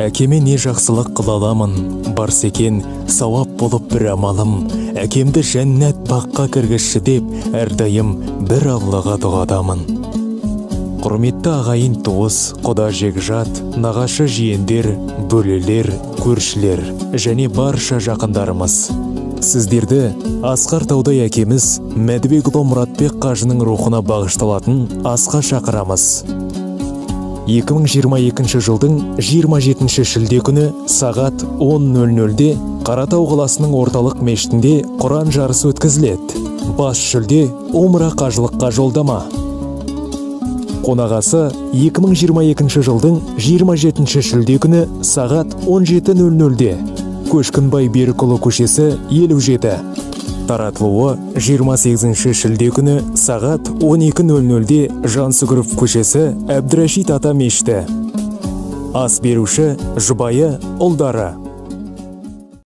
әкеме не жақсылық қыла аламын, барса екен сауап болып бір амалым, әкемді жәннат баққа кіргізші деп, әрдайым бір Аллаға дұғадамын. Құрметті ағайын туыс, құда жекжат, нағашы жиендер, бөлелер, көршілер және барша жақындарымыз. Сіздерді Асқар Таудай әкеміз Мәдібекұлы Мұратбек қажының рухына бағышталатын асқа шақырамыз. 2022 жылдың 27 шілде күні сағат 10:00-де Қаратау қаласының орталық мешітінде Құран жарысы өткізіледі. Бас жүлде умра қажылыққа жолдама. Қонағасы 2022 жылдың 27 шілде күні сағат 17:00-де Көшкінбай Берікұлы көшесі 57. Таратылуы 28 шілде күні сағат 12:00-де Жансүгіров көшесі Әбдірашит ата мешіті. Ас беруші жұбайы ұлдары.